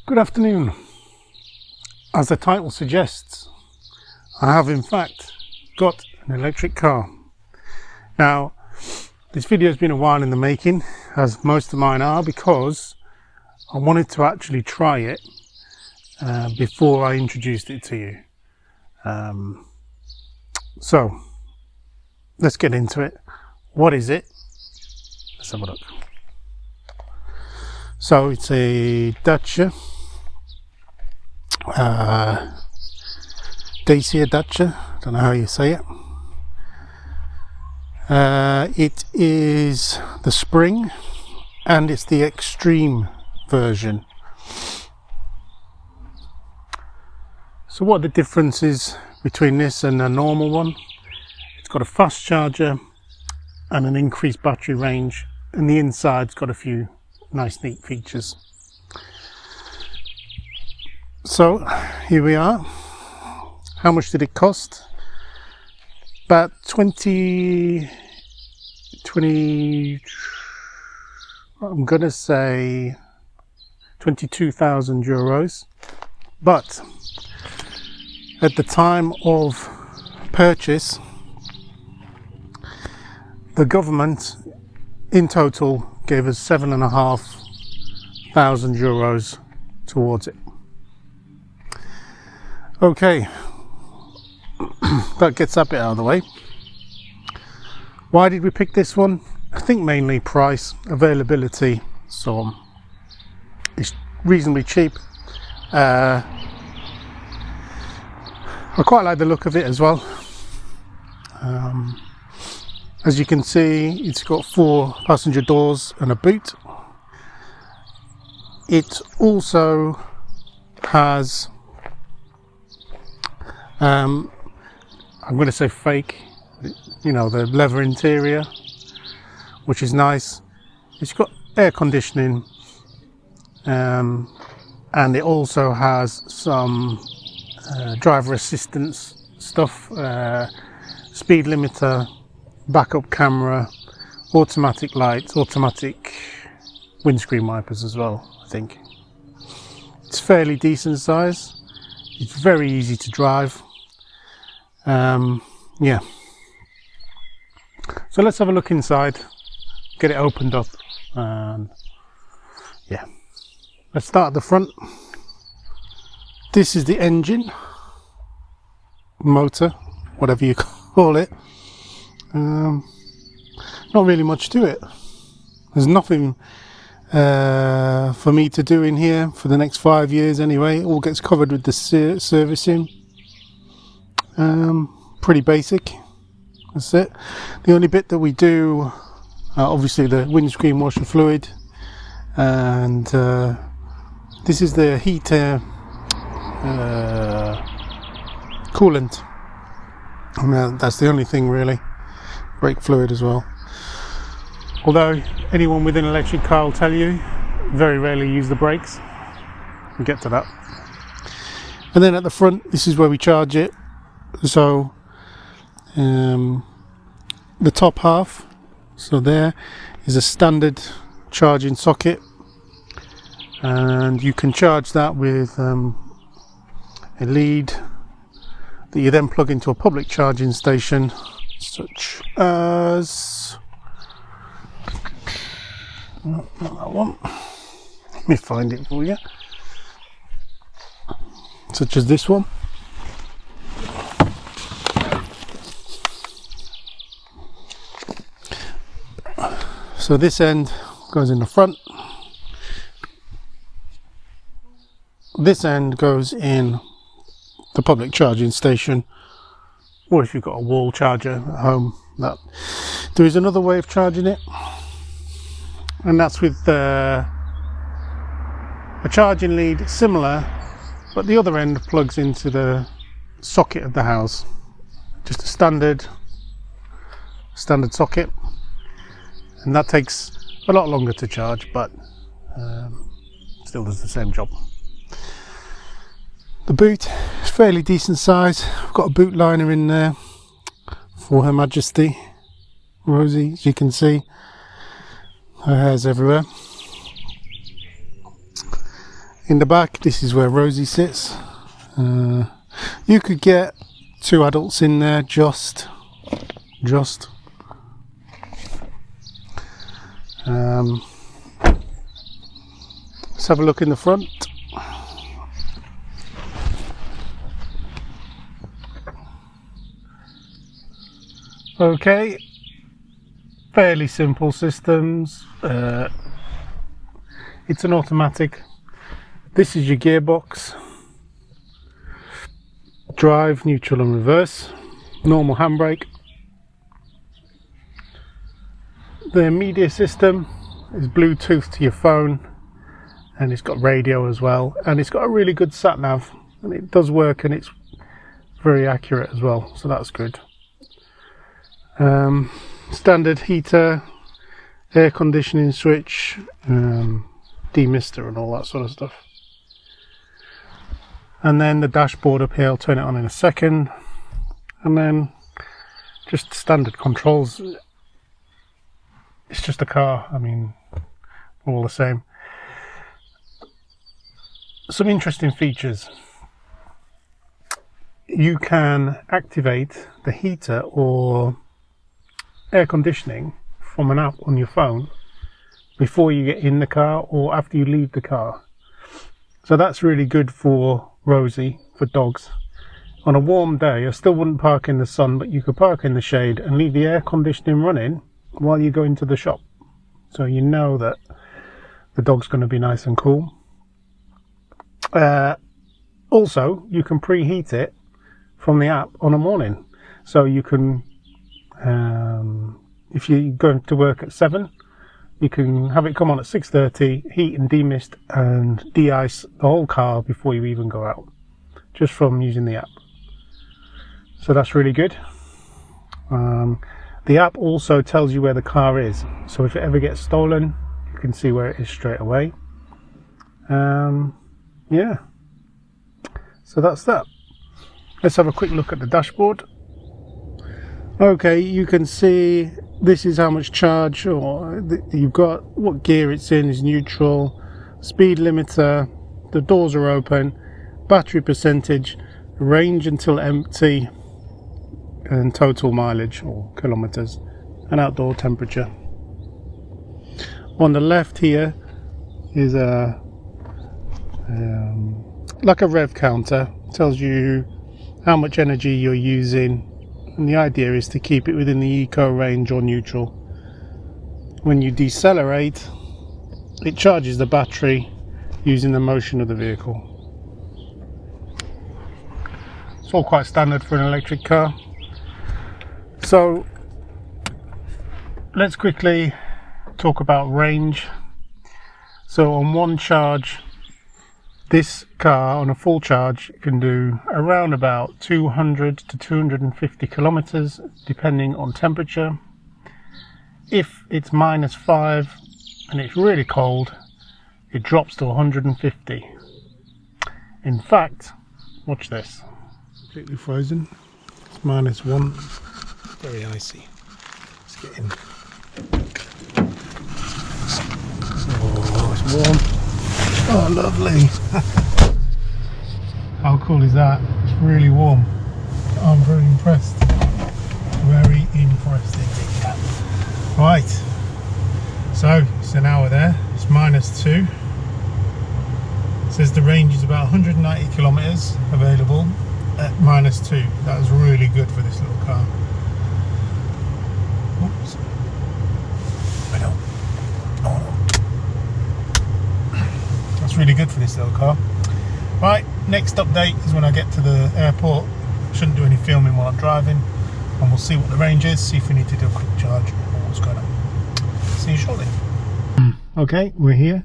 Good afternoon. As the title suggests, I have in fact got an electric car. Now, this video has been a while in the making, as most of mine are, because I wanted to actually try it before I introduced it to you. So, let's get into it. What is it? Let's have a look. So, it's a Dacia. Dacia, I don't know how you say it. It is the Spring and it's the Extreme version. So what are the differences between this and a normal one? It's got a fast charger and an increased battery range, and the inside's got a few nice neat features. So here we are. How much did it cost? About 20, I'm gonna say 22,000 euros. But at the time of purchase, the government in total gave us 7,500 euros towards it. Okay, that gets that bit out of the way. Why did we pick this one? I think mainly price, availability, so it's reasonably cheap. I quite like the look of it as well. As you can see, it's got 4 passenger doors and a boot. It also has I'm going to say fake, you know, the leather interior, which is nice. It's got air conditioning, and it also has some driver assistance stuff, speed limiter, backup camera, automatic lights, automatic windscreen wipers as well, I think. It's fairly decent size. It's very easy to drive. Yeah. So let's have a look inside, get it opened up, and yeah. Let's start at the front. This is the engine, motor, whatever you call it. Not really much to it. There's nothing for me to do in here for the next 5 years anyway. It all gets covered with the servicing. Pretty basic. That's it. The only bit that we do, obviously the windscreen washer fluid, and this is the heater coolant. And that's the only thing really. Brake fluid as well. Although anyone with an electric car will tell you, very rarely use the brakes. We'll get to that. And then at the front, this is where we charge it. So the top half, so there is a standard charging socket, and you can charge that with a lead that you then plug into a public charging station, such as not that one, let me find it for you, such as this one. So this end goes in the front, this end goes in the public charging station, or if you've got a wall charger at home. That there is another way of charging it, and that's with a charging lead similar, but the other end plugs into the socket of the house. Just a standard socket. And that takes a lot longer to charge, but still does the same job. The boot is fairly decent size. I've got a boot liner in there for Her Majesty Rosie, as you can see. Her hair's everywhere. In the back, this is where Rosie sits. You could get 2 adults in there, just. Let's have a look in the front. Okay, fairly simple systems. It's an automatic. This is your gearbox. Drive, neutral and reverse. Normal handbrake. The media system is Bluetooth to your phone, and it's got radio as well, and it's got a really good sat nav, and it does work, and it's very accurate as well, so that's good. Standard heater, air conditioning switch, demister and all that sort of stuff. And then the dashboard up here, I'll turn it on in a second. And then just standard controls. It's just a car, I mean, all the same. Some interesting features. You can activate the heater or air conditioning from an app on your phone before you get in the car or after you leave the car. So that's really good for Rosie, for dogs. On a warm day, I still wouldn't park in the sun, but you could park in the shade and leave the air conditioning running while you go into the shop. So you know that the dog's going to be nice and cool. Also, you can preheat it from the app on a morning. So you can, if you go to work at 7, you can have it come on at 6:30, heat and demist and de-ice the whole car before you even go out, just from using the app. So that's really good. The app also tells you where the car is, so if it ever gets stolen, you can see where it is straight away. Yeah, so that's that. Let's have a quick look at the dashboard. Okay, you can see this is how much charge or you've got, what gear it's in is neutral, speed limiter, the doors are open, battery percentage, range until empty, and total mileage or kilometers, and outdoor temperature. On the left here is a like a rev counter. It tells you how much energy you're using, and the idea is to keep it within the eco range or neutral. When you decelerate, it charges the battery using the motion of the vehicle. It's all quite standard for an electric car. So let's quickly talk about range. So on one charge, this car on a full charge can do around about 200 to 250 kilometers depending on temperature. If it's -5 and it's really cold, it drops to 150. In fact, watch this. Completely frozen. It's -1. Very icy. Let's get in. Oh, it's warm. Oh, lovely. How cool is that? It's really warm. I'm very impressed. Very impressed indeed. Right. So, it's an hour there. It's -2. It says the range is about 190 kilometers available at -2. That is really good for this little car. Oops. I don't. Oh no. That's really good for this little car. Right, next update is when I get to the airport. Shouldn't do any filming while I'm driving, and we'll see what the range is, see if we need to do a quick charge or what's going on. See you shortly. Okay, we're here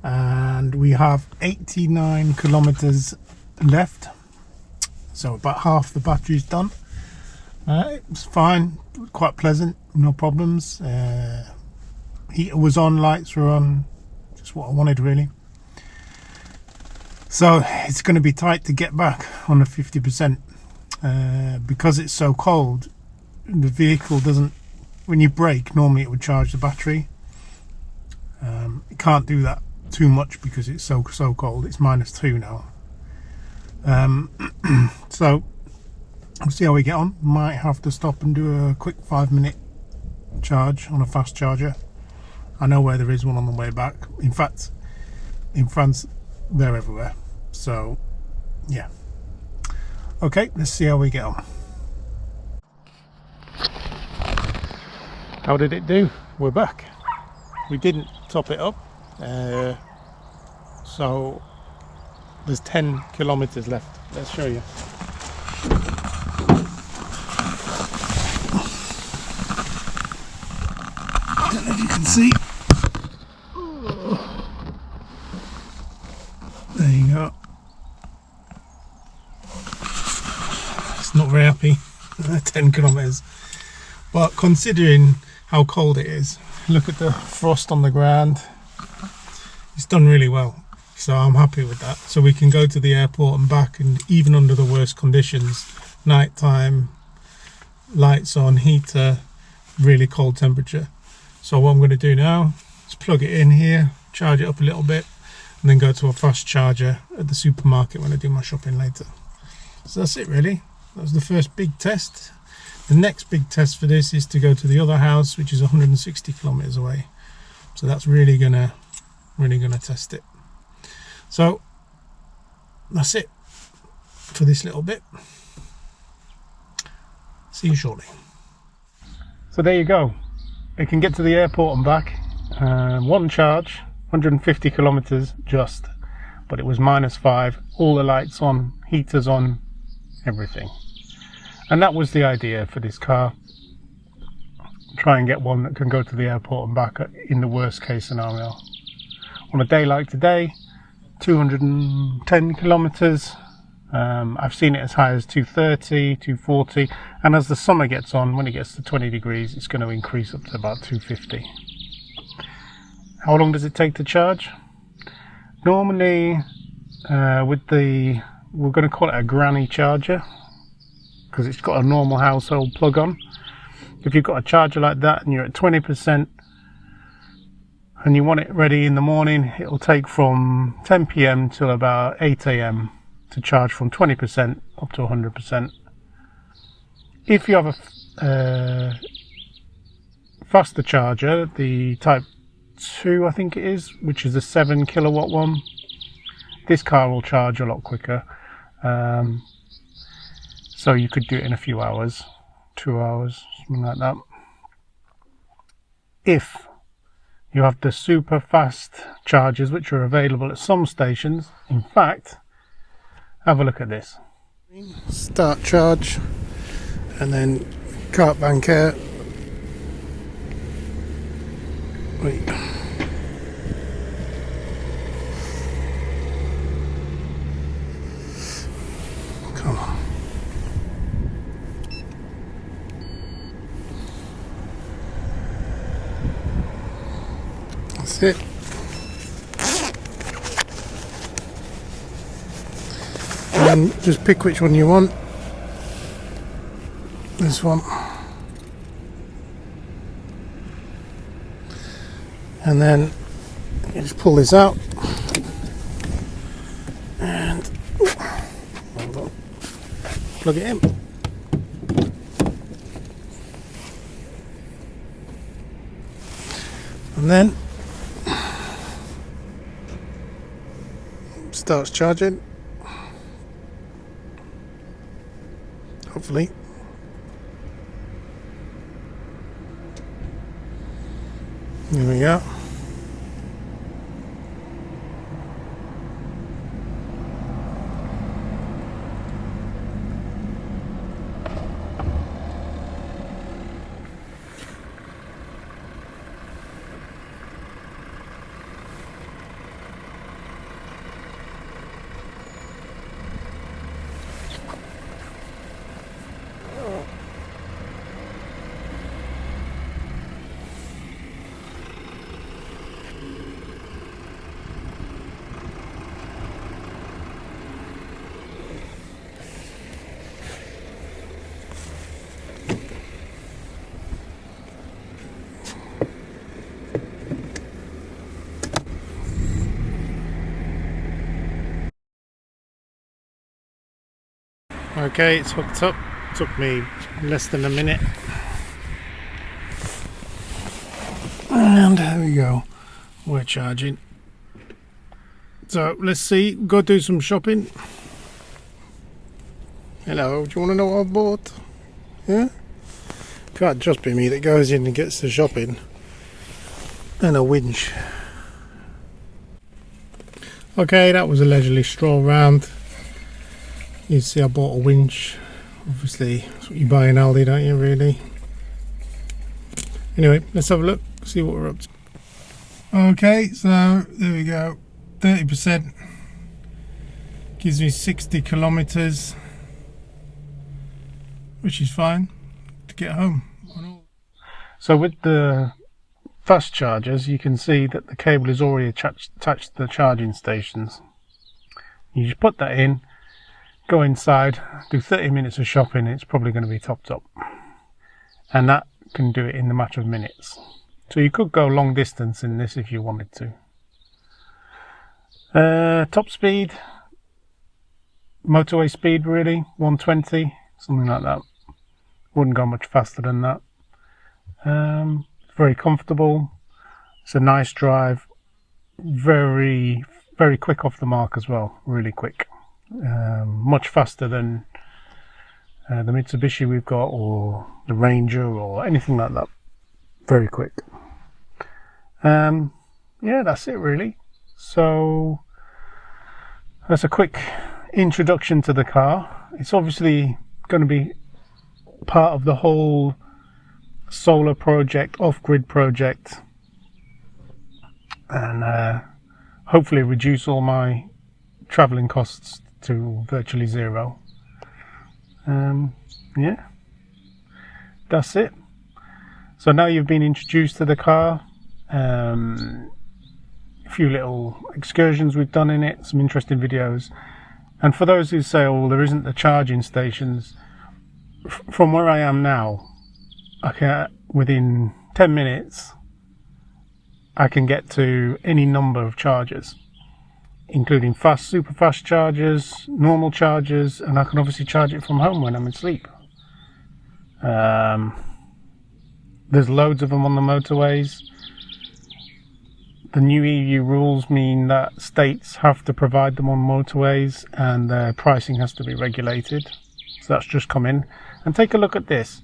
and we have 89 kilometers left, so about half the battery's done. It's fine, quite pleasant, no problems. Heater was on, lights were on, just what I wanted really. So it's going to be tight to get back on the 50%, because it's so cold. The vehicle doesn't, when you brake, normally it would charge the battery. It can't do that too much because it's so cold. It's -2 now. So we'll see how we get on. Might have to stop and do a quick 5-minute charge on a fast charger. I know where there is one on the way back. In fact, in France they're everywhere. So yeah, okay, let's see how we get on. How did it do? We're back. We didn't top it up, so there's 10 kilometers left. Let's show you. I don't know if you can see. There you go. It's not very happy. 10 kilometers, but considering how cold it is, look at the frost on the ground. It's done really well, so I'm happy with that. So we can go to the airport and back, and even under the worst conditions, night time, lights on, heater, really cold temperature. So what I'm going to do now is plug it in here, charge it up a little bit, and then go to a fast charger at the supermarket when I do my shopping later. So that's it really. That was the first big test. The next big test for this is to go to the other house, which is 160 kilometers away. So that's really gonna test it. So that's it for this little bit. See you shortly. So there you go. It can get to the airport and back. One charge, 150 kilometers just, but it was -5. All the lights on, heaters on, everything. And that was the idea for this car. Try and get one that can go to the airport and back in the worst case scenario. On a day like today, 210 kilometers. I've seen it as high as 230, 240, and as the summer gets on, when it gets to 20 degrees, it's going to increase up to about 250. How long does it take to charge? Normally, we're going to call it a granny charger, because it's got a normal household plug on. If you've got a charger like that and you're at 20% and you want it ready in the morning, it'll take from 10 PM till about 8 AM to charge from 20% up to 100%. If you have a faster charger, the Type 2 I think it is, which is a 7 kilowatt one, this car will charge a lot quicker. So you could do it in a few hours, 2 hours, something like that. If you have the super fast chargers, which are available at some stations, in fact, have a look at this. Start charge, and then cart bank out. Wait. Come on. That's it. And then just pick which one you want. This one. And then you just pull this out. And hold on. Plug it in. And then starts charging, hopefully. Here we go. Okay, it's hooked up. Took me less than a minute. And there we go. We're charging. So let's see, go do some shopping. Hello, do you want to know what I bought? Yeah? Can't just be me that goes in and gets the shopping. And a winch. Okay, that was a leisurely stroll round. You see I bought a winch. Obviously, that's what you buy in Aldi, don't you, really? Anyway, let's have a look, see what we're up to. Okay, so there we go. 30%. Gives me 60 kilometers, which is fine to get home. So with the fast chargers, you can see that the cable is already attached to the charging stations. You just put that in, go inside, do 30 minutes of shopping, it's probably going to be topped up. And that can do it in a matter of minutes. So you could go long distance in this if you wanted to. Top speed, motorway speed really, 120, something like that. Wouldn't go much faster than that. Very comfortable. It's a nice drive. Very, very quick off the mark as well. Really quick. Much faster than the Mitsubishi we've got, or the Ranger, or anything like that. Very quick. Yeah, that's it really. So that's a quick introduction to the car. It's obviously going to be part of the whole solar project, off-grid project, and hopefully reduce all my travelling costs to virtually zero. Yeah, that's it. So now you've been introduced to the car, a few little excursions we've done in it, some interesting videos. And for those who say, oh, there isn't the charging stations, from where I am now, I can, within 10 minutes, I can get to any number of chargers, including fast, super fast chargers, normal chargers, and I can obviously charge it from home when I'm asleep. There's loads of them on the motorways. The new EU rules mean that states have to provide them on motorways, and their pricing has to be regulated. So that's just come in. And take a look at this.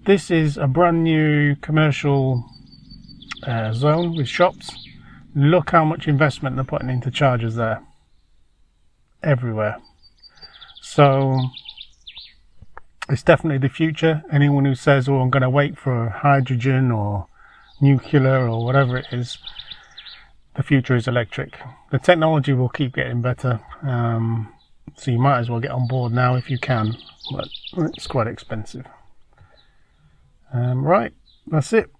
This is a brand new commercial zone with shops. Look how much investment they're putting into chargers there. Everywhere. So it's definitely the future. Anyone who says, oh, I'm going to wait for hydrogen or nuclear or whatever it is, the future is electric. The technology will keep getting better. So you might as well get on board now if you can, but it's quite expensive. Right, that's it.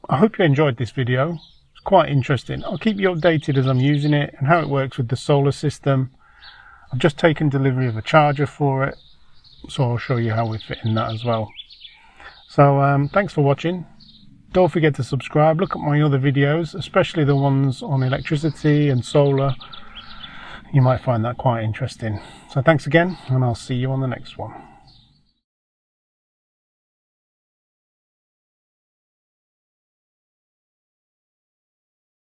I hope you enjoyed this video. It's quite interesting. I'll keep you updated as I'm using it and how it works with the solar system. I've just taken delivery of a charger for it, so I'll show you how we fit in that as well. So thanks for watching. Don't forget to subscribe. Look at my other videos, especially the ones on electricity and solar. You might find that quite interesting. So thanks again, and I'll see you on the next one.